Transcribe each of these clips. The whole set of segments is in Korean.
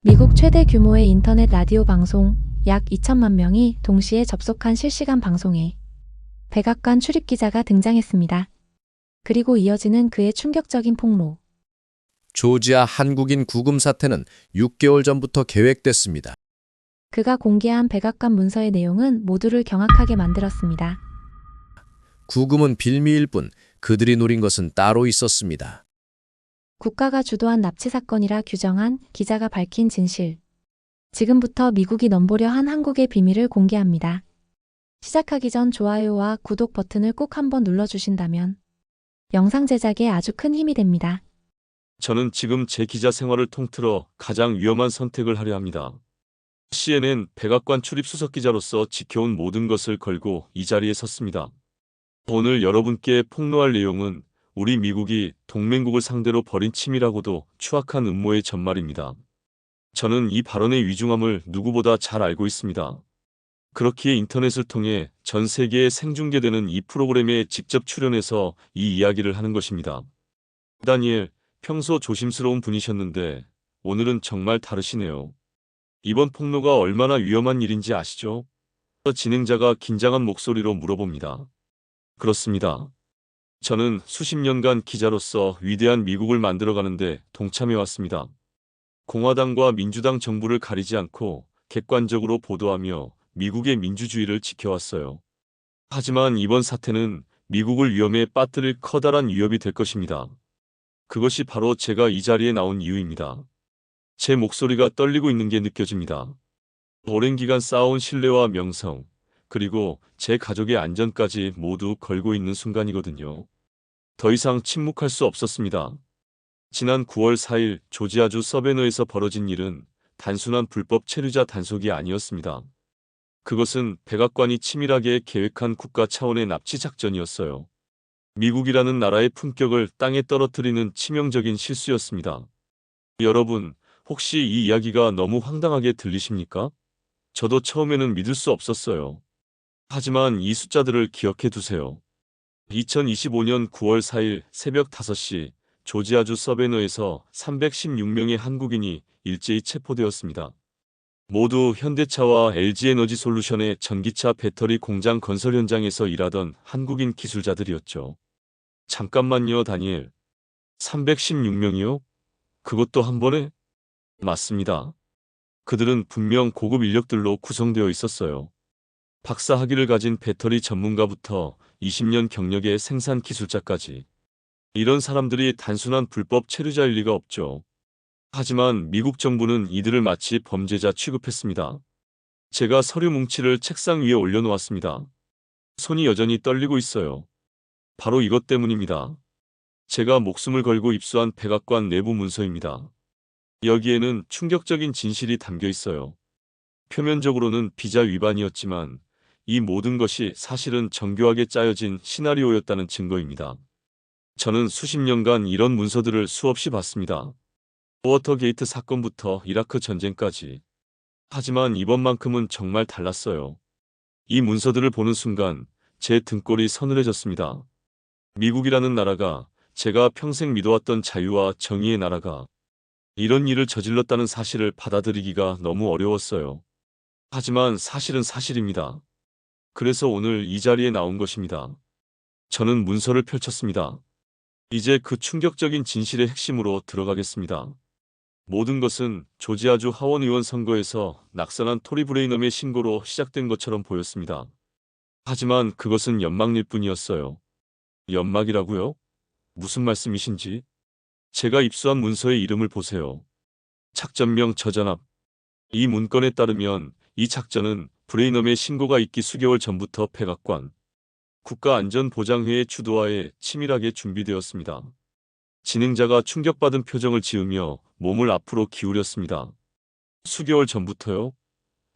미국 최대 규모의 인터넷 라디오 방송, 약 2천만 명이 동시에 접속한 실시간 방송에 백악관 출입기자가 등장했습니다. 그리고 이어지는 그의 충격적인 폭로. 조지아 한국인 구금 사태는 6개월 전부터 계획됐습니다. 그가 공개한 백악관 문서의 내용은 모두를 경악하게 만들었습니다. 구금은 빌미일 뿐 그들이 노린 것은 따로 있었습니다. 국가가 주도한 납치 사건이라 규정한 기자가 밝힌 진실. 지금부터 미국이 넘보려 한 한국의 비밀을 공개합니다. 시작하기 전 좋아요와 구독 버튼을 꼭 한번 눌러주신다면 영상 제작에 아주 큰 힘이 됩니다. 저는 지금 제 기자 생활을 통틀어 가장 위험한 선택을 하려 합니다. CNN 백악관 출입 수석 기자로서 지켜온 모든 것을 걸고 이 자리에 섰습니다. 오늘 여러분께 폭로할 내용은 우리 미국이 동맹국을 상대로 벌인 치밀하고도 추악한 음모의 전말입니다. 저는 이 발언의 위중함을 누구보다 잘 알고 있습니다. 그렇기에 인터넷을 통해 전 세계에 생중계되는 이 프로그램에 직접 출연해서 이 이야기를 하는 것입니다. 다니엘, 평소 조심스러운 분이셨는데 오늘은 정말 다르시네요. 이번 폭로가 얼마나 위험한 일인지 아시죠? 진행자가 긴장한 목소리로 물어봅니다. 그렇습니다. 저는 수십 년간 기자로서 위대한 미국을 만들어가는데 동참해왔습니다. 공화당과 민주당 정부를 가리지 않고 객관적으로 보도하며 미국의 민주주의를 지켜왔어요. 하지만 이번 사태는 미국을 위험에 빠뜨릴 커다란 위협이 될 것입니다. 그것이 바로 제가 이 자리에 나온 이유입니다. 제 목소리가 떨리고 있는 게 느껴집니다. 오랜 기간 쌓아온 신뢰와 명성, 그리고 제 가족의 안전까지 모두 걸고 있는 순간이거든요. 더 이상 침묵할 수 없었습니다. 지난 9월 4일 조지아주 서베너에서 벌어진 일은 단순한 불법 체류자 단속이 아니었습니다. 그것은 백악관이 치밀하게 계획한 국가 차원의 납치 작전이었어요. 미국이라는 나라의 품격을 땅에 떨어뜨리는 치명적인 실수였습니다. 여러분, 혹시 이 이야기가 너무 황당하게 들리십니까? 저도 처음에는 믿을 수 없었어요. 하지만 이 숫자들을 기억해 두세요. 2025년 9월 4일 새벽 5시 조지아주 서베너에서 316명의 한국인이 일제히 체포되었습니다. 모두 현대차와 LG에너지솔루션의 전기차 배터리 공장 건설 현장에서 일하던 한국인 기술자들이었죠. 잠깐만요, 다니엘. 316명이요? 그것도 한 번에? 맞습니다. 그들은 분명 고급 인력들로 구성되어 있었어요. 박사 학위를 가진 배터리 전문가부터 20년 경력의 생산 기술자까지. 이런 사람들이 단순한 불법 체류자일 리가 없죠. 하지만 미국 정부는 이들을 마치 범죄자 취급했습니다. 제가 서류 뭉치를 책상 위에 올려놓았습니다. 손이 여전히 떨리고 있어요. 바로 이것 때문입니다. 제가 목숨을 걸고 입수한 백악관 내부 문서입니다. 여기에는 충격적인 진실이 담겨 있어요. 표면적으로는 비자 위반이었지만 이 모든 것이 사실은 정교하게 짜여진 시나리오였다는 증거입니다. 저는 수십 년간 이런 문서들을 수없이 봤습니다. 워터게이트 사건부터 이라크 전쟁까지. 하지만 이번만큼은 정말 달랐어요. 이 문서들을 보는 순간 제 등골이 서늘해졌습니다. 미국이라는 나라가, 제가 평생 믿어왔던 자유와 정의의 나라가 이런 일을 저질렀다는 사실을 받아들이기가 너무 어려웠어요. 하지만 사실은 사실입니다. 그래서 오늘 이 자리에 나온 것입니다. 저는 문서를 펼쳤습니다. 이제 그 충격적인 진실의 핵심으로 들어가겠습니다. 모든 것은 조지아주 하원의원 선거에서 낙선한 토리 브레이넘의 신고로 시작된 것처럼 보였습니다. 하지만 그것은 연막일 뿐이었어요. 연막이라고요? 무슨 말씀이신지? 제가 입수한 문서의 이름을 보세요. 작전명 저전압. 이 문건에 따르면 이 작전은 브레이넘의 신고가 있기 수개월 전부터 백악관 국가안전보장회의 주도하에 치밀하게 준비되었습니다. 진행자가 충격받은 표정을 지으며 몸을 앞으로 기울였습니다. 수개월 전부터요?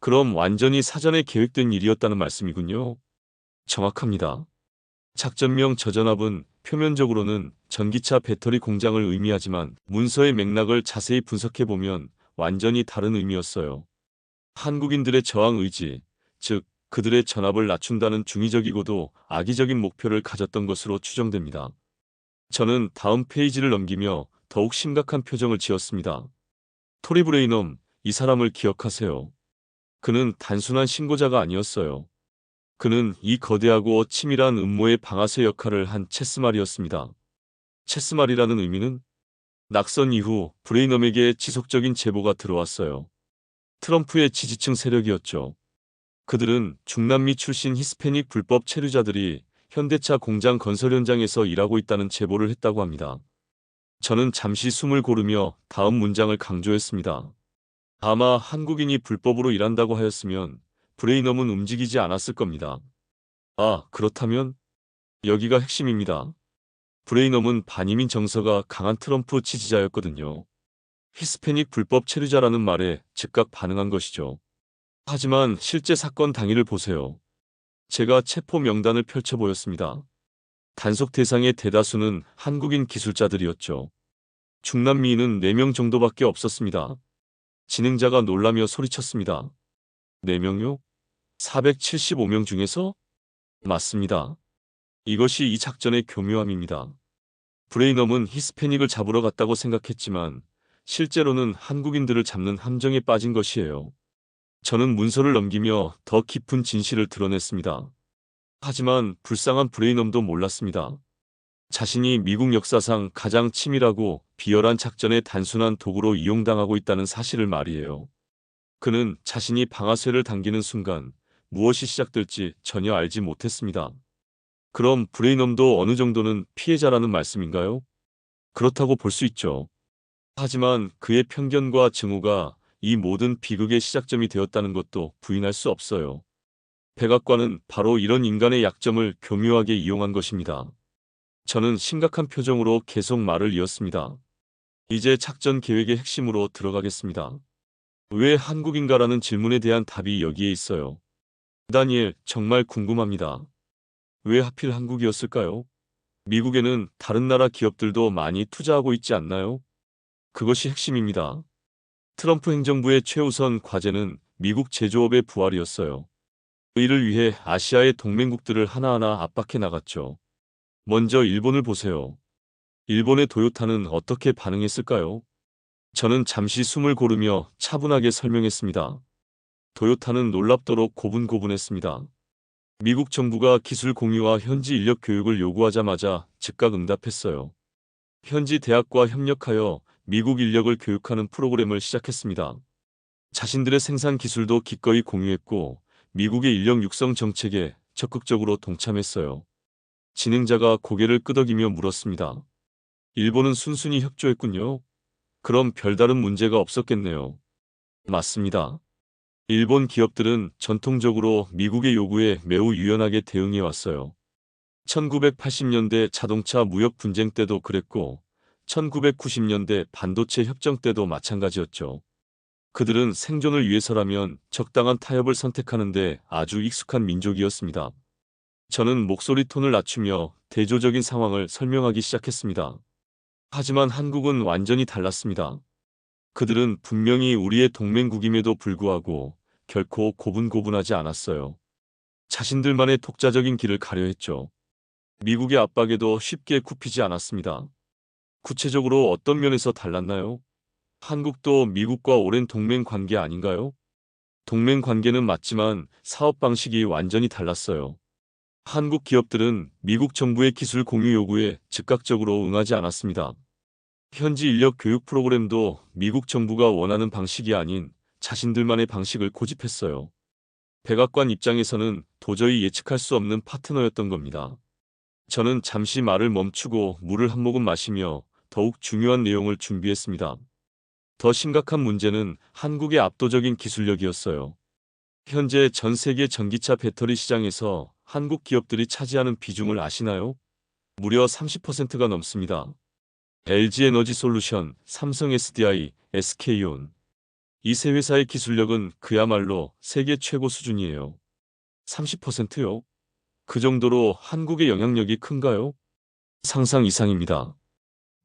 그럼 완전히 사전에 계획된 일이었다는 말씀이군요. 정확합니다. 작전명 저전압은 표면적으로는 전기차 배터리 공장을 의미하지만 문서의 맥락을 자세히 분석해보면 완전히 다른 의미였어요. 한국인들의 저항 의지, 즉 그들의 전압을 낮춘다는 중의적이고도 악의적인 목표를 가졌던 것으로 추정됩니다. 저는 다음 페이지를 넘기며 더욱 심각한 표정을 지었습니다. 토리 브레이넘, 이 사람을 기억하세요. 그는 단순한 신고자가 아니었어요. 그는 이 거대하고 치밀한 음모의 방아쇠 역할을 한 체스말이었습니다. 체스말이라는 의미는 낙선 이후 브레이넘에게 지속적인 제보가 들어왔어요. 트럼프의 지지층 세력이었죠. 그들은 중남미 출신 히스패닉 불법 체류자들이 현대차 공장 건설 현장에서 일하고 있다는 제보를 했다고 합니다. 저는 잠시 숨을 고르며 다음 문장을 강조했습니다. 아마 한국인이 불법으로 일한다고 하였으면 브레이넘은 움직이지 않았을 겁니다. 아, 그렇다면? 여기가 핵심입니다. 브레이넘은 반이민 정서가 강한 트럼프 지지자였거든요. 히스패닉 불법 체류자라는 말에 즉각 반응한 것이죠. 하지만 실제 사건 당일을 보세요. 제가 체포 명단을 펼쳐 보였습니다. 단속 대상의 대다수는 한국인 기술자들이었죠. 중남미인은 4명 정도밖에 없었습니다. 진행자가 놀라며 소리쳤습니다. 4명요? 475명 중에서? 맞습니다. 이것이 이 작전의 교묘함입니다. 브레이넘은 히스패닉을 잡으러 갔다고 생각했지만 실제로는 한국인들을 잡는 함정에 빠진 것이에요. 저는 문서를 넘기며 더 깊은 진실을 드러냈습니다. 하지만 불쌍한 브레이넘도 몰랐습니다. 자신이 미국 역사상 가장 치밀하고 비열한 작전의 단순한 도구로 이용당하고 있다는 사실을 말이에요. 그는 자신이 방아쇠를 당기는 순간 무엇이 시작될지 전혀 알지 못했습니다. 그럼 브레이넘도 어느 정도는 피해자라는 말씀인가요? 그렇다고 볼 수 있죠. 하지만 그의 편견과 증오가 이 모든 비극의 시작점이 되었다는 것도 부인할 수 없어요. 백악관은 바로 이런 인간의 약점을 교묘하게 이용한 것입니다. 저는 심각한 표정으로 계속 말을 이었습니다. 이제 작전 계획의 핵심으로 들어가겠습니다. 왜 한국인가라는 질문에 대한 답이 여기에 있어요. 다니엘, 정말 궁금합니다. 왜 하필 한국이었을까요? 미국에는 다른 나라 기업들도 많이 투자하고 있지 않나요? 그것이 핵심입니다. 트럼프 행정부의 최우선 과제는 미국 제조업의 부활이었어요. 이를 위해 아시아의 동맹국들을 하나하나 압박해 나갔죠. 먼저 일본을 보세요. 일본의 도요타는 어떻게 반응했을까요? 저는 잠시 숨을 고르며 차분하게 설명했습니다. 도요타는 놀랍도록 고분고분했습니다. 미국 정부가 기술 공유와 현지 인력 교육을 요구하자마자 즉각 응답했어요. 현지 대학과 협력하여 미국 인력을 교육하는 프로그램을 시작했습니다. 자신들의 생산 기술도 기꺼이 공유했고 미국의 인력 육성 정책에 적극적으로 동참했어요. 진행자가 고개를 끄덕이며 물었습니다. 일본은 순순히 협조했군요. 그럼 별다른 문제가 없었겠네요. 맞습니다. 일본 기업들은 전통적으로 미국의 요구에 매우 유연하게 대응해 왔어요. 1980년대 자동차 무역 분쟁 때도 그랬고 1990년대 반도체 협정 때도 마찬가지였죠. 그들은 생존을 위해서라면 적당한 타협을 선택하는데 아주 익숙한 민족이었습니다. 저는 목소리 톤을 낮추며 대조적인 상황을 설명하기 시작했습니다. 하지만 한국은 완전히 달랐습니다. 그들은 분명히 우리의 동맹국임에도 불구하고 결코 고분고분하지 않았어요. 자신들만의 독자적인 길을 가려 했죠. 미국의 압박에도 쉽게 굽히지 않았습니다. 구체적으로 어떤 면에서 달랐나요? 한국도 미국과 오랜 동맹 관계 아닌가요? 동맹 관계는 맞지만 사업 방식이 완전히 달랐어요. 한국 기업들은 미국 정부의 기술 공유 요구에 즉각적으로 응하지 않았습니다. 현지 인력 교육 프로그램도 미국 정부가 원하는 방식이 아닌 자신들만의 방식을 고집했어요. 백악관 입장에서는 도저히 예측할 수 없는 파트너였던 겁니다. 저는 잠시 말을 멈추고 물을 한 모금 마시며 더욱 중요한 내용을 준비했습니다. 더 심각한 문제는 한국의 압도적인 기술력이었어요. 현재 전 세계 전기차 배터리 시장에서 한국 기업들이 차지하는 비중을 아시나요? 무려 30%가 넘습니다. LG에너지솔루션, 삼성 SDI, SK온. 이 세 회사의 기술력은 그야말로 세계 최고 수준이에요. 30%요? 그 정도로 한국의 영향력이 큰가요? 상상 이상입니다.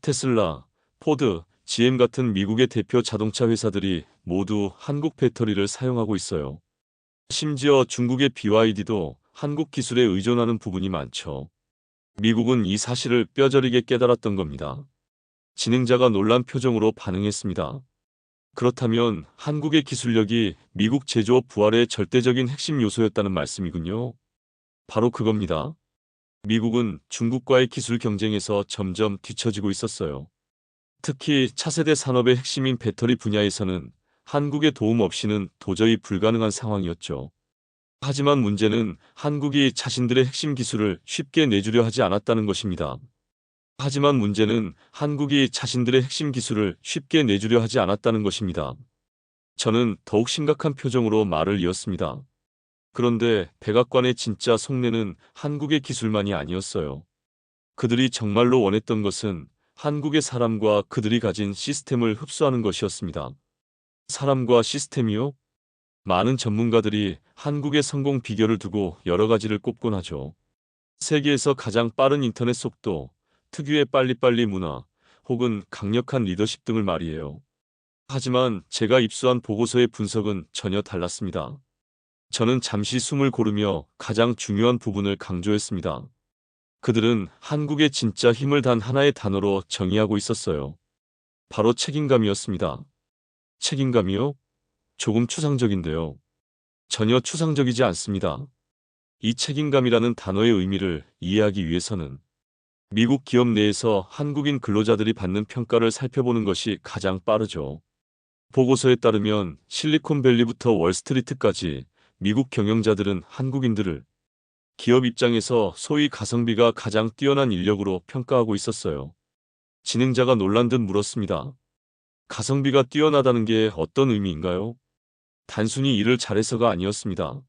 테슬라, 포드, GM 같은 미국의 대표 자동차 회사들이 모두 한국 배터리를 사용하고 있어요. 심지어 중국의 BYD도 한국 기술에 의존하는 부분이 많죠. 미국은 이 사실을 뼈저리게 깨달았던 겁니다. 진행자가 놀란 표정으로 반응했습니다. 그렇다면 한국의 기술력이 미국 제조업 부활의 절대적인 핵심 요소였다는 말씀이군요. 바로 그겁니다. 미국은 중국과의 기술 경쟁에서 점점 뒤처지고 있었어요. 특히 차세대 산업의 핵심인 배터리 분야에서는 한국의 도움 없이는 도저히 불가능한 상황이었죠. 하지만 문제는 한국이 자신들의 핵심 기술을 쉽게 내주려 하지 않았다는 것입니다. 하지만 문제는 한국이 자신들의 핵심 기술을 쉽게 내주려 하지 않았다는 것입니다. 저는 더욱 심각한 표정으로 말을 이었습니다. 그런데 백악관의 진짜 속내는 한국의 기술만이 아니었어요. 그들이 정말로 원했던 것은 한국의 사람과 그들이 가진 시스템을 흡수하는 것이었습니다. 사람과 시스템이요? 많은 전문가들이 한국의 성공 비결을 두고 여러 가지를 꼽곤 하죠. 세계에서 가장 빠른 인터넷 속도, 특유의 빨리빨리 문화, 혹은 강력한 리더십 등을 말이에요. 하지만 제가 입수한 보고서의 분석은 전혀 달랐습니다. 저는 잠시 숨을 고르며 가장 중요한 부분을 강조했습니다. 그들은 한국의 진짜 힘을 단 하나의 단어로 정의하고 있었어요. 바로 책임감이었습니다. 책임감이요? 조금 추상적인데요. 전혀 추상적이지 않습니다. 이 책임감이라는 단어의 의미를 이해하기 위해서는 미국 기업 내에서 한국인 근로자들이 받는 평가를 살펴보는 것이 가장 빠르죠. 보고서에 따르면 실리콘밸리부터 월스트리트까지 미국 경영자들은 한국인들을 기업 입장에서 소위 가성비가 가장 뛰어난 인력으로 평가하고 있었어요. 진행자가 놀란 듯 물었습니다. 가성비가 뛰어나다는 게 어떤 의미인가요? 단순히 일을 잘해서가 아니었습니다.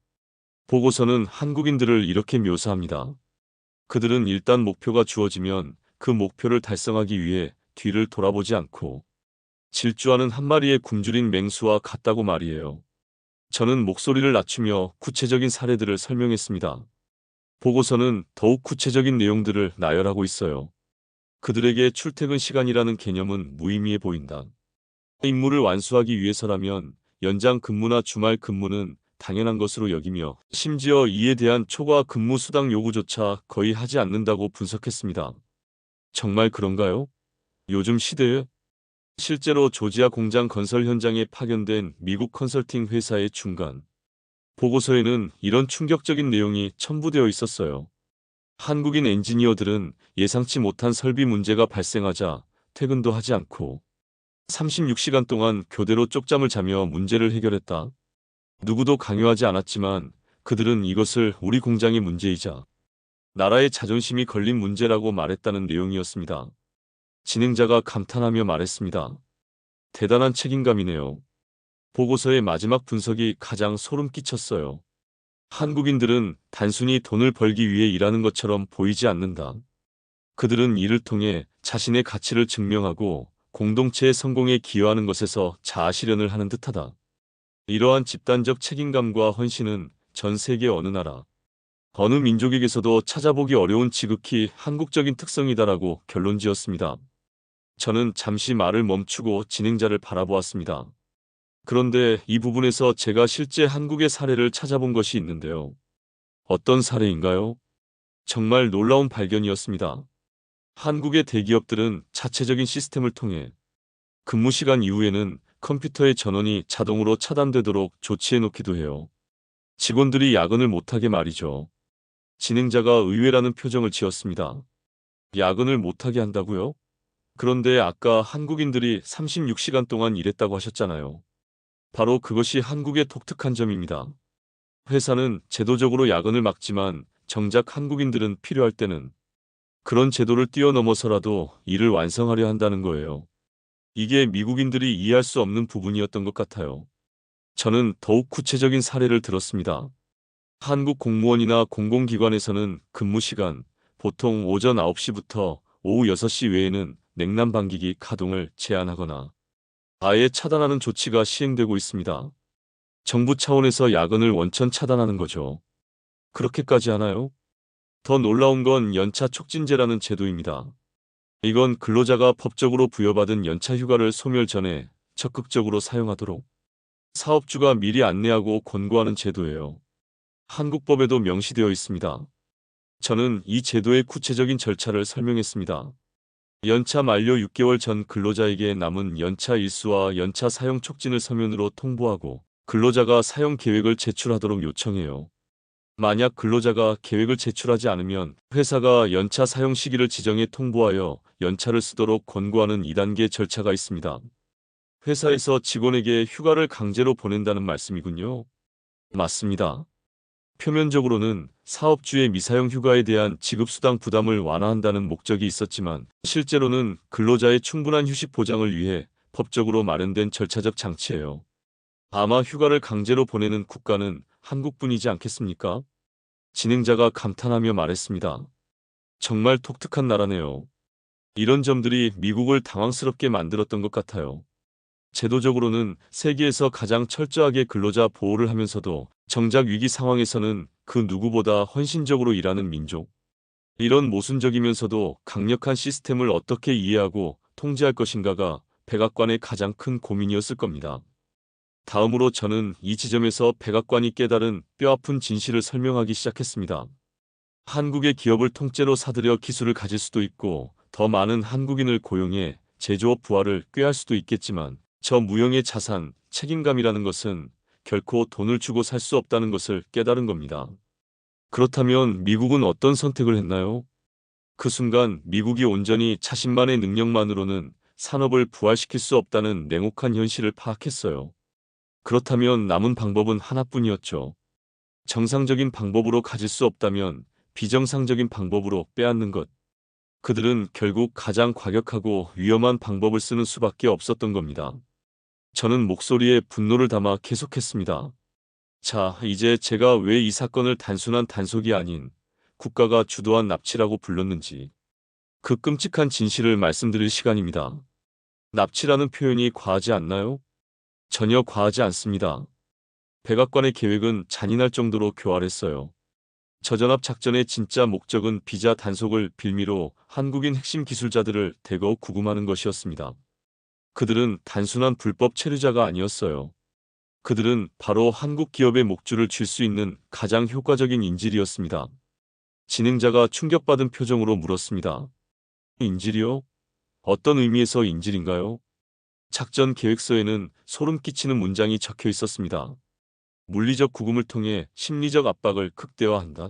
보고서는 한국인들을 이렇게 묘사합니다. 그들은 일단 목표가 주어지면 그 목표를 달성하기 위해 뒤를 돌아보지 않고 질주하는 한 마리의 굶주린 맹수와 같다고 말이에요. 저는 목소리를 낮추며 구체적인 사례들을 설명했습니다. 보고서는 더욱 구체적인 내용들을 나열하고 있어요. 그들에게 출퇴근 시간이라는 개념은 무의미해 보인다. 임무를 완수하기 위해서라면 연장 근무나 주말 근무는 당연한 것으로 여기며 심지어 이에 대한 초과 근무 수당 요구조차 거의 하지 않는다고 분석했습니다. 정말 그런가요? 요즘 시대에 실제로 조지아 공장 건설 현장에 파견된 미국 컨설팅 회사의 중간 보고서에는 이런 충격적인 내용이 첨부되어 있었어요. 한국인 엔지니어들은 예상치 못한 설비 문제가 발생하자 퇴근도 하지 않고 36시간 동안 교대로 쪽잠을 자며 문제를 해결했다. 누구도 강요하지 않았지만 그들은 이것을 우리 공장의 문제이자 나라의 자존심이 걸린 문제라고 말했다는 내용이었습니다. 진행자가 감탄하며 말했습니다. 대단한 책임감이네요. 보고서의 마지막 분석이 가장 소름 끼쳤어요. 한국인들은 단순히 돈을 벌기 위해 일하는 것처럼 보이지 않는다. 그들은 이를 통해 자신의 가치를 증명하고 공동체의 성공에 기여하는 것에서 자아실현을 하는 듯하다. 이러한 집단적 책임감과 헌신은 전 세계 어느 나라, 어느 민족에게서도 찾아보기 어려운 지극히 한국적인 특성이다라고 결론지었습니다. 저는 잠시 말을 멈추고 진행자를 바라보았습니다. 그런데 이 부분에서 제가 실제 한국의 사례를 찾아본 것이 있는데요. 어떤 사례인가요? 정말 놀라운 발견이었습니다. 한국의 대기업들은 자체적인 시스템을 통해 근무 시간 이후에는 컴퓨터의 전원이 자동으로 차단되도록 조치해 놓기도 해요. 직원들이 야근을 못하게 말이죠. 진행자가 의외라는 표정을 지었습니다. 야근을 못하게 한다고요? 그런데 아까 한국인들이 36시간 동안 일했다고 하셨잖아요. 바로 그것이 한국의 독특한 점입니다. 회사는 제도적으로 야근을 막지만 정작 한국인들은 필요할 때는 그런 제도를 뛰어넘어서라도 일을 완성하려 한다는 거예요. 이게 미국인들이 이해할 수 없는 부분이었던 것 같아요. 저는 더욱 구체적인 사례를 들었습니다. 한국 공무원이나 공공기관에서는 근무 시간, 보통 오전 9시부터 오후 6시 외에는 냉난방기기 가동을 제한하거나 아예 차단하는 조치가 시행되고 있습니다. 정부 차원에서 야근을 원천 차단하는 거죠. 그렇게까지 하나요? 더 놀라운 건 연차 촉진제라는 제도입니다. 이건 근로자가 법적으로 부여받은 연차 휴가를 소멸 전에 적극적으로 사용하도록 사업주가 미리 안내하고 권고하는 제도예요. 한국법에도 명시되어 있습니다. 저는 이 제도의 구체적인 절차를 설명했습니다. 연차 만료 6개월 전 근로자에게 남은 연차 일수와 연차 사용 촉진을 서면으로 통보하고 근로자가 사용 계획을 제출하도록 요청해요. 만약 근로자가 계획을 제출하지 않으면 회사가 연차 사용 시기를 지정해 통보하여 연차를 쓰도록 권고하는 2단계 절차가 있습니다. 회사에서 직원에게 휴가를 강제로 보낸다는 말씀이군요. 맞습니다. 표면적으로는 사업주의 미사용 휴가에 대한 지급수당 부담을 완화한다는 목적이 있었지만 실제로는 근로자의 충분한 휴식 보장을 위해 법적으로 마련된 절차적 장치예요. 아마 휴가를 강제로 보내는 국가는 한국뿐이지 않겠습니까? 진행자가 감탄하며 말했습니다. 정말 독특한 나라네요. 이런 점들이 미국을 당황스럽게 만들었던 것 같아요. 제도적으로는 세계에서 가장 철저하게 근로자 보호를 하면서도 정작 위기 상황에서는 그 누구보다 헌신적으로 일하는 민족. 이런 모순적이면서도 강력한 시스템을 어떻게 이해하고 통제할 것인가가 백악관의 가장 큰 고민이었을 겁니다. 다음으로 저는 이 지점에서 백악관이 깨달은 뼈아픈 진실을 설명하기 시작했습니다. 한국의 기업을 통째로 사들여 기술을 가질 수도 있고 더 많은 한국인을 고용해 제조업 부활을 꾀할 수도 있겠지만 저 무형의 자산, 책임감이라는 것은 결코 돈을 주고 살 수 없다는 것을 깨달은 겁니다. 그렇다면 미국은 어떤 선택을 했나요? 그 순간 미국이 온전히 자신만의 능력만으로는 산업을 부활시킬 수 없다는 냉혹한 현실을 파악했어요. 그렇다면 남은 방법은 하나뿐이었죠. 정상적인 방법으로 가질 수 없다면 비정상적인 방법으로 빼앗는 것. 그들은 결국 가장 과격하고 위험한 방법을 쓰는 수밖에 없었던 겁니다. 저는 목소리에 분노를 담아 계속했습니다. 자, 이제 제가 왜 이 사건을 단순한 단속이 아닌 국가가 주도한 납치라고 불렀는지 그 끔찍한 진실을 말씀드릴 시간입니다. 납치라는 표현이 과하지 않나요? 전혀 과하지 않습니다. 백악관의 계획은 잔인할 정도로 교활했어요. 저전압 작전의 진짜 목적은 비자 단속을 빌미로 한국인 핵심 기술자들을 대거 구금하는 것이었습니다. 그들은 단순한 불법 체류자가 아니었어요. 그들은 바로 한국 기업의 목줄을 쥘 수 있는 가장 효과적인 인질이었습니다. 진행자가 충격받은 표정으로 물었습니다. 인질이요? 어떤 의미에서 인질인가요? 작전 계획서에는 소름 끼치는 문장이 적혀 있었습니다. 물리적 구금을 통해 심리적 압박을 극대화한다.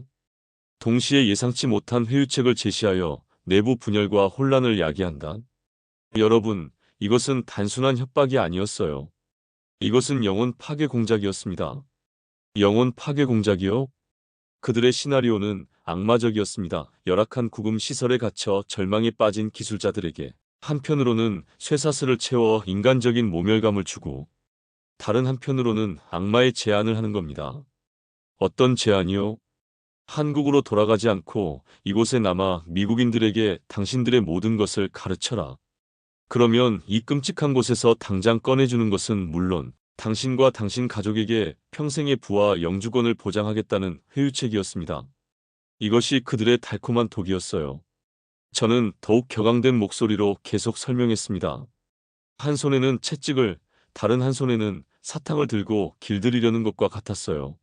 동시에 예상치 못한 회유책을 제시하여 내부 분열과 혼란을 야기한다. 여러분, 이것은 단순한 협박이 아니었어요. 이것은 영혼 파괴 공작이었습니다. 영혼 파괴 공작이요? 그들의 시나리오는 악마적이었습니다. 열악한 구금 시설에 갇혀 절망에 빠진 기술자들에게 한편으로는 쇠사슬을 채워 인간적인 모멸감을 주고 다른 한편으로는 악마의 제안을 하는 겁니다. 어떤 제안이요? 한국으로 돌아가지 않고 이곳에 남아 미국인들에게 당신들의 모든 것을 가르쳐라. 그러면 이 끔찍한 곳에서 당장 꺼내주는 것은 물론 당신과 당신 가족에게 평생의 부와 영주권을 보장하겠다는 회유책이었습니다. 이것이 그들의 달콤한 독이었어요. 저는 더욱 격앙된 목소리로 계속 설명했습니다. 한 손에는 채찍을, 다른 한 손에는 사탕을 들고 길들이려는 것과 같았어요.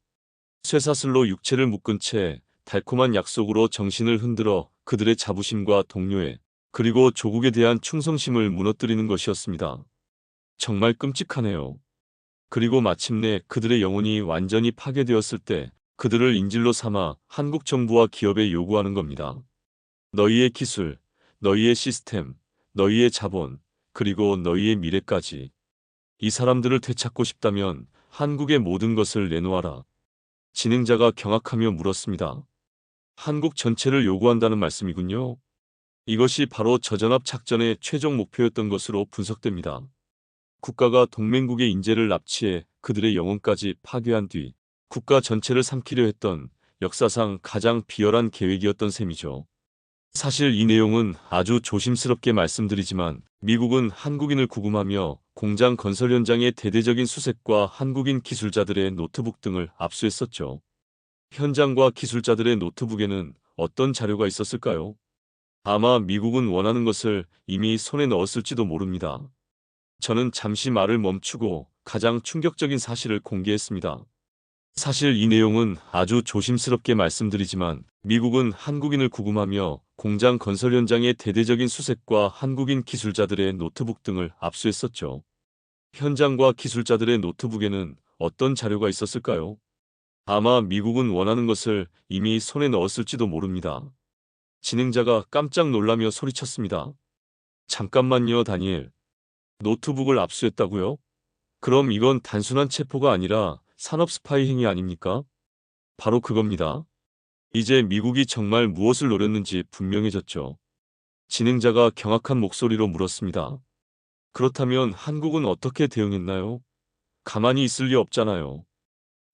쇠사슬로 육체를 묶은 채 달콤한 약속으로 정신을 흔들어 그들의 자부심과 동료애, 그리고 조국에 대한 충성심을 무너뜨리는 것이었습니다. 정말 끔찍하네요. 그리고 마침내 그들의 영혼이 완전히 파괴되었을 때 그들을 인질로 삼아 한국 정부와 기업에 요구하는 겁니다. 너희의 기술, 너희의 시스템, 너희의 자본, 그리고 너희의 미래까지. 이 사람들을 되찾고 싶다면 한국의 모든 것을 내놓아라. 진행자가 경악하며 물었습니다. 한국 전체를 요구한다는 말씀이군요. 이것이 바로 저전압 작전의 최종 목표였던 것으로 분석됩니다. 국가가 동맹국의 인재를 납치해 그들의 영혼까지 파괴한 뒤 국가 전체를 삼키려 했던 역사상 가장 비열한 계획이었던 셈이죠. 사실 이 내용은 아주 조심스럽게 말씀드리지만 미국은 한국인을 구금하며 공장 건설 현장의 대대적인 수색과 한국인 기술자들의 노트북 등을 압수했었죠. 현장과 기술자들의 노트북에는 어떤 자료가 있었을까요? 아마 미국은 원하는 것을 이미 손에 넣었을지도 모릅니다. 저는 잠시 말을 멈추고 가장 충격적인 사실을 공개했습니다. 사실 이 내용은 아주 조심스럽게 말씀드리지만 미국은 한국인을 구금하며 공장 건설 현장의 대대적인 수색과 한국인 기술자들의 노트북 등을 압수했었죠. 현장과 기술자들의 노트북에는 어떤 자료가 있었을까요? 아마 미국은 원하는 것을 이미 손에 넣었을지도 모릅니다. 진행자가 깜짝 놀라며 소리쳤습니다. 잠깐만요, 다니엘. 노트북을 압수했다고요? 그럼 이건 단순한 체포가 아니라 산업 스파이 행위 아닙니까? 바로 그겁니다. 이제 미국이 정말 무엇을 노렸는지 분명해졌죠. 진행자가 경악한 목소리로 물었습니다. 그렇다면 한국은 어떻게 대응했나요? 가만히 있을 리 없잖아요.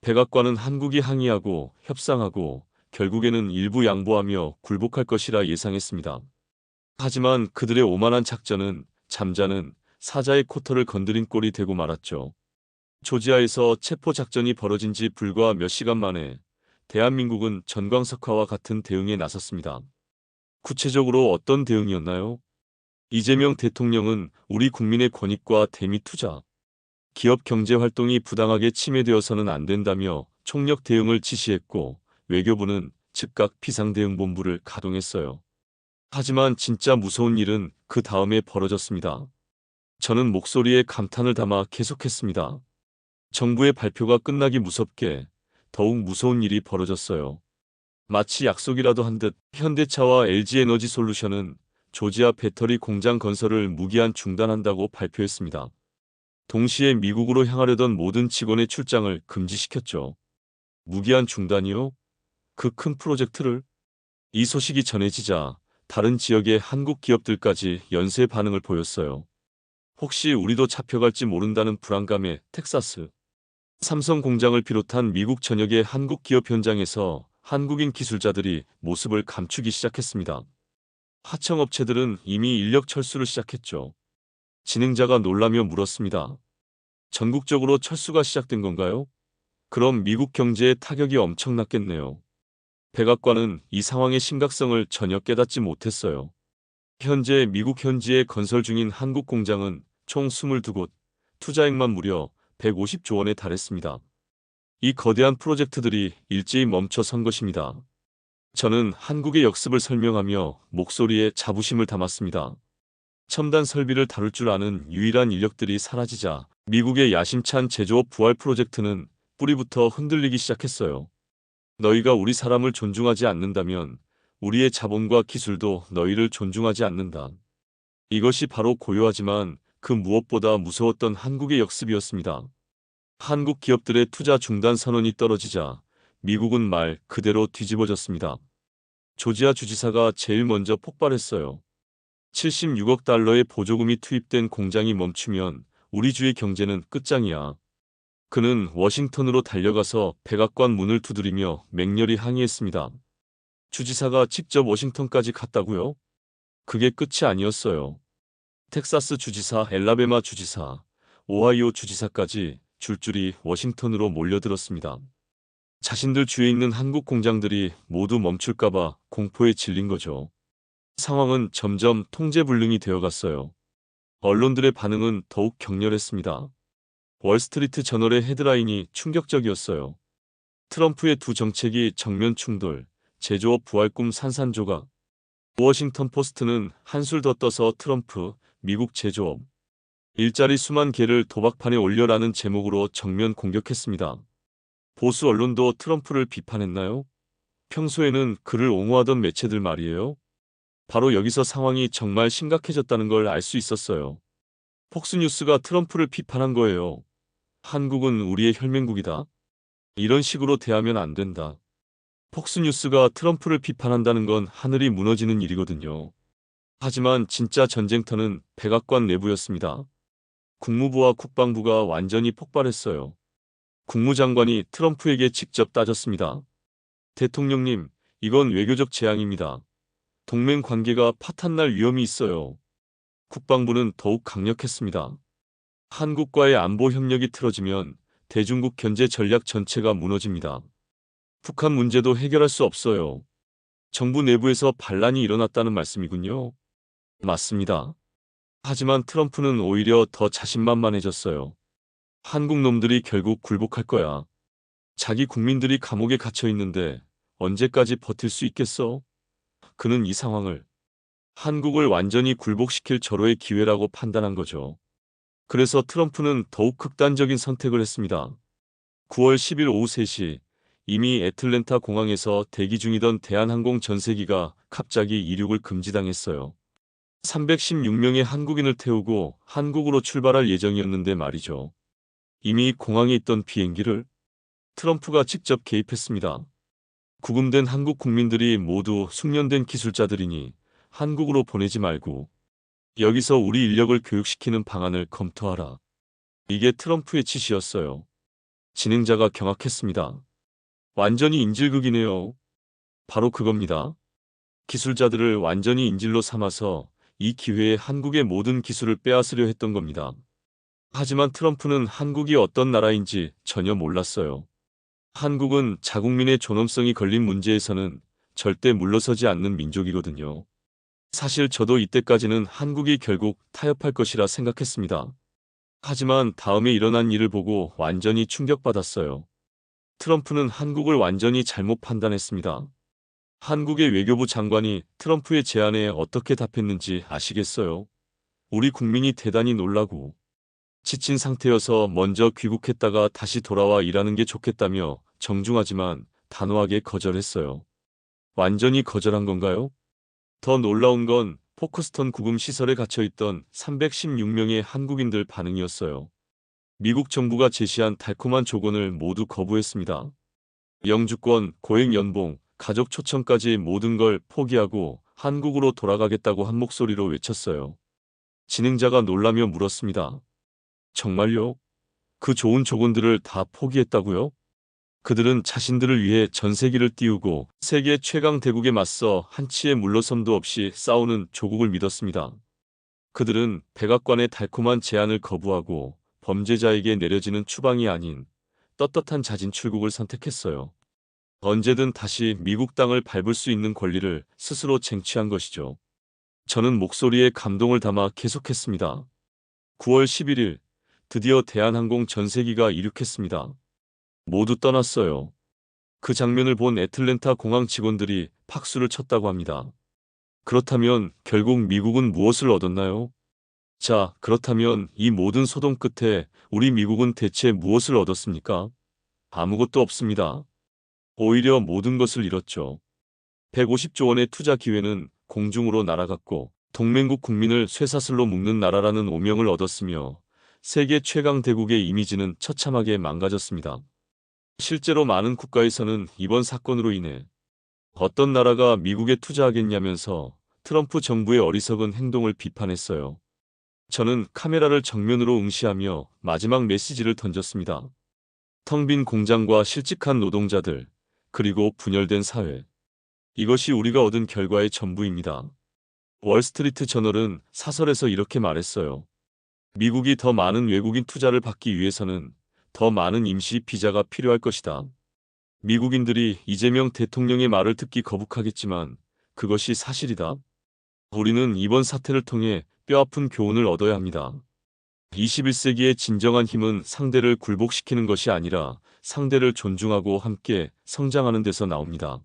백악관은 한국이 항의하고 협상하고 결국에는 일부 양보하며 굴복할 것이라 예상했습니다. 하지만 그들의 오만한 작전은 잠자는 사자의 코털을 건드린 꼴이 되고 말았죠. 조지아에서 체포 작전이 벌어진 지 불과 몇 시간 만에 대한민국은 전광석화와 같은 대응에 나섰습니다. 구체적으로 어떤 대응이었나요? 이재명 대통령은 우리 국민의 권익과 대미 투자, 기업 경제 활동이 부당하게 침해되어서는 안 된다며 총력 대응을 지시했고 외교부는 즉각 비상대응본부를 가동했어요. 하지만 진짜 무서운 일은 그 다음에 벌어졌습니다. 저는 목소리에 감탄을 담아 계속했습니다. 정부의 발표가 끝나기 무섭게 더욱 무서운 일이 벌어졌어요. 마치 약속이라도 한 듯 현대차와 LG에너지솔루션은 조지아 배터리 공장 건설을 무기한 중단한다고 발표했습니다. 동시에 미국으로 향하려던 모든 직원의 출장을 금지시켰죠. 무기한 중단이요? 그 큰 프로젝트를? 이 소식이 전해지자 다른 지역의 한국 기업들까지 연쇄 반응을 보였어요. 혹시 우리도 잡혀갈지 모른다는 불안감에 텍사스, 삼성 공장을 비롯한 미국 전역의 한국 기업 현장에서 한국인 기술자들이 모습을 감추기 시작했습니다. 하청업체들은 이미 인력 철수를 시작했죠. 진행자가 놀라며 물었습니다. 전국적으로 철수가 시작된 건가요? 그럼 미국 경제에 타격이 엄청났겠네요. 백악관은 이 상황의 심각성을 전혀 깨닫지 못했어요. 현재 미국 현지에 건설 중인 한국 공장은 총 22곳, 투자액만 무려 150조 원에 달했습니다. 이 거대한 프로젝트들이 일제히 멈춰선 것입니다. 저는 한국의 역습을 설명하며 목소리에 자부심을 담았습니다. 첨단 설비를 다룰 줄 아는 유일한 인력들이 사라지자 미국의 야심찬 제조업 부활 프로젝트는 뿌리부터 흔들리기 시작했어요. 너희가 우리 사람을 존중하지 않는다면 우리의 자본과 기술도 너희를 존중하지 않는다. 이것이 바로 고요하지만 그 무엇보다 무서웠던 한국의 역습이었습니다. 한국 기업들의 투자 중단 선언이 떨어지자 미국은 말 그대로 뒤집어졌습니다. 조지아 주지사가 제일 먼저 폭발했어요. 76억 달러의 보조금이 투입된 공장이 멈추면 우리 주의 경제는 끝장이야. 그는 워싱턴으로 달려가서 백악관 문을 두드리며 맹렬히 항의했습니다. 주지사가 직접 워싱턴까지 갔다고요? 그게 끝이 아니었어요. 텍사스 주지사, 엘라베마 주지사, 오하이오 주지사까지 줄줄이 워싱턴으로 몰려들었습니다. 자신들 주에 있는 한국 공장들이 모두 멈출까봐 공포에 질린 거죠. 상황은 점점 통제불능이 되어갔어요. 언론들의 반응은 더욱 격렬했습니다. 월스트리트 저널의 헤드라인이 충격적이었어요. 트럼프의 두 정책이 정면 충돌, 제조업 부활 꿈 산산조각. 워싱턴 포스트는 한술 더 떠서 트럼프, 미국 제조업, 일자리 수만 개를 도박판에 올려라는 제목으로 정면 공격했습니다. 보수 언론도 트럼프를 비판했나요? 평소에는 그를 옹호하던 매체들 말이에요. 바로 여기서 상황이 정말 심각해졌다는 걸 알 수 있었어요. 폭스뉴스가 트럼프를 비판한 거예요. 한국은 우리의 혈맹국이다. 이런 식으로 대하면 안 된다. 폭스뉴스가 트럼프를 비판한다는 건 하늘이 무너지는 일이거든요. 하지만 진짜 전쟁터는 백악관 내부였습니다. 국무부와 국방부가 완전히 폭발했어요. 국무장관이 트럼프에게 직접 따졌습니다. 대통령님, 이건 외교적 재앙입니다. 동맹 관계가 파탄날 위험이 있어요. 국방부는 더욱 강력했습니다. 한국과의 안보 협력이 틀어지면 대중국 견제 전략 전체가 무너집니다. 북한 문제도 해결할 수 없어요. 정부 내부에서 반란이 일어났다는 말씀이군요. 맞습니다. 하지만 트럼프는 오히려 더 자신만만해졌어요. 한국 놈들이 결국 굴복할 거야. 자기 국민들이 감옥에 갇혀 있는데 언제까지 버틸 수 있겠어? 그는 이 상황을 한국을 완전히 굴복시킬 절호의 기회라고 판단한 거죠. 그래서 트럼프는 더욱 극단적인 선택을 했습니다. 9월 10일 오후 3시 이미 애틀랜타 공항에서 대기 중이던 대한항공 전세기가 갑자기 이륙을 금지당했어요. 316명의 한국인을 태우고 한국으로 출발할 예정이었는데 말이죠. 이미 공항에 있던 비행기를 트럼프가 직접 개입했습니다. 구금된 한국 국민들이 모두 숙련된 기술자들이니 한국으로 보내지 말고 여기서 우리 인력을 교육시키는 방안을 검토하라. 이게 트럼프의 지시였어요. 진행자가 경악했습니다. 완전히 인질극이네요. 바로 그겁니다. 기술자들을 완전히 인질로 삼아서 이 기회에 한국의 모든 기술을 빼앗으려 했던 겁니다. 하지만 트럼프는 한국이 어떤 나라인지 전혀 몰랐어요. 한국은 자국민의 존엄성이 걸린 문제에서는 절대 물러서지 않는 민족이거든요. 사실 저도 이때까지는 한국이 결국 타협할 것이라 생각했습니다. 하지만 다음에 일어난 일을 보고 완전히 충격받았어요. 트럼프는 한국을 완전히 잘못 판단했습니다. 한국의 외교부 장관이 트럼프의 제안에 어떻게 답했는지 아시겠어요? 우리 국민이 대단히 놀라고 지친 상태여서 먼저 귀국했다가 다시 돌아와 일하는 게 좋겠다며 정중하지만 단호하게 거절했어요. 완전히 거절한 건가요? 더 놀라운 건 포크스턴 구금 시설에 갇혀있던 316명의 한국인들 반응이었어요. 미국 정부가 제시한 달콤한 조건을 모두 거부했습니다. 영주권, 고액 연봉, 가족 초청까지 모든 걸 포기하고 한국으로 돌아가겠다고 한 목소리로 외쳤어요. 진행자가 놀라며 물었습니다. 정말요? 그 좋은 조건들을 다 포기했다고요? 그들은 자신들을 위해 전세기를 띄우고 세계 최강 대국에 맞서 한치의 물러섬도 없이 싸우는 조국을 믿었습니다. 그들은 백악관의 달콤한 제안을 거부하고 범죄자에게 내려지는 추방이 아닌 떳떳한 자진 출국을 선택했어요. 언제든 다시 미국 땅을 밟을 수 있는 권리를 스스로 쟁취한 것이죠. 저는 목소리에 감동을 담아 계속했습니다. 9월 11일 드디어 대한항공 전세기가 이륙했습니다. 모두 떠났어요. 그 장면을 본 애틀랜타 공항 직원들이 박수를 쳤다고 합니다. 그렇다면 결국 미국은 무엇을 얻었나요? 자, 그렇다면 이 모든 소동 끝에 우리 미국은 대체 무엇을 얻었습니까? 아무것도 없습니다. 오히려 모든 것을 잃었죠. 150조 원의 투자 기회는 공중으로 날아갔고 동맹국 국민을 쇠사슬로 묶는 나라라는 오명을 얻었으며 세계 최강 대국의 이미지는 처참하게 망가졌습니다. 실제로 많은 국가에서는 이번 사건으로 인해 어떤 나라가 미국에 투자하겠냐면서 트럼프 정부의 어리석은 행동을 비판했어요. 저는 카메라를 정면으로 응시하며 마지막 메시지를 던졌습니다. 텅 빈 공장과 실직한 노동자들, 그리고 분열된 사회. 이것이 우리가 얻은 결과의 전부입니다. 월스트리트 저널은 사설에서 이렇게 말했어요. 미국이 더 많은 외국인 투자를 받기 위해서는 더 많은 임시 비자가 필요할 것이다. 미국인들이 이재명 대통령의 말을 듣기 거북하겠지만 그것이 사실이다. 우리는 이번 사태를 통해 뼈아픈 교훈을 얻어야 합니다. 21세기의 진정한 힘은 상대를 굴복시키는 것이 아니라 상대를 존중하고 함께 성장하는 데서 나옵니다.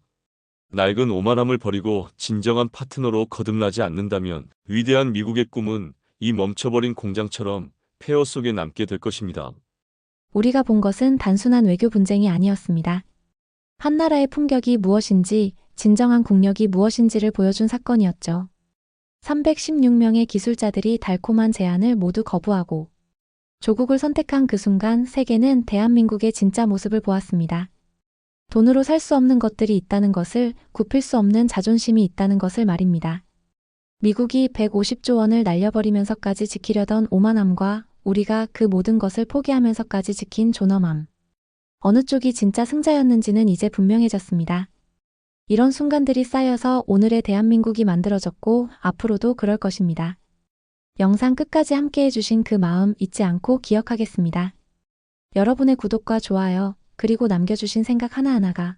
낡은 오만함을 버리고 진정한 파트너로 거듭나지 않는다면 위대한 미국의 꿈은 이 멈춰버린 공장처럼 폐허 속에 남게 될 것입니다. 우리가 본 것은 단순한 외교 분쟁이 아니었습니다. 한 나라의 품격이 무엇인지, 진정한 국력이 무엇인지를 보여준 사건이었죠. 316명의 기술자들이 달콤한 제안을 모두 거부하고 조국을 선택한 그 순간 세계는 대한민국의 진짜 모습을 보았습니다. 돈으로 살 수 없는 것들이 있다는 것을, 굽힐 수 없는 자존심이 있다는 것을 말입니다. 미국이 150조 원을 날려버리면서까지 지키려던 오만함과 우리가 그 모든 것을 포기하면서까지 지킨 존엄함. 어느 쪽이 진짜 승자였는지는 이제 분명해졌습니다. 이런 순간들이 쌓여서 오늘의 대한민국이 만들어졌고 앞으로도 그럴 것입니다. 영상 끝까지 함께 해주신 그 마음 잊지 않고 기억하겠습니다. 여러분의 구독과 좋아요, 그리고 남겨주신 생각 하나하나가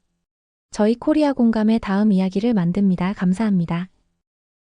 저희 코리아 공감의 다음 이야기를 만듭니다. 감사합니다.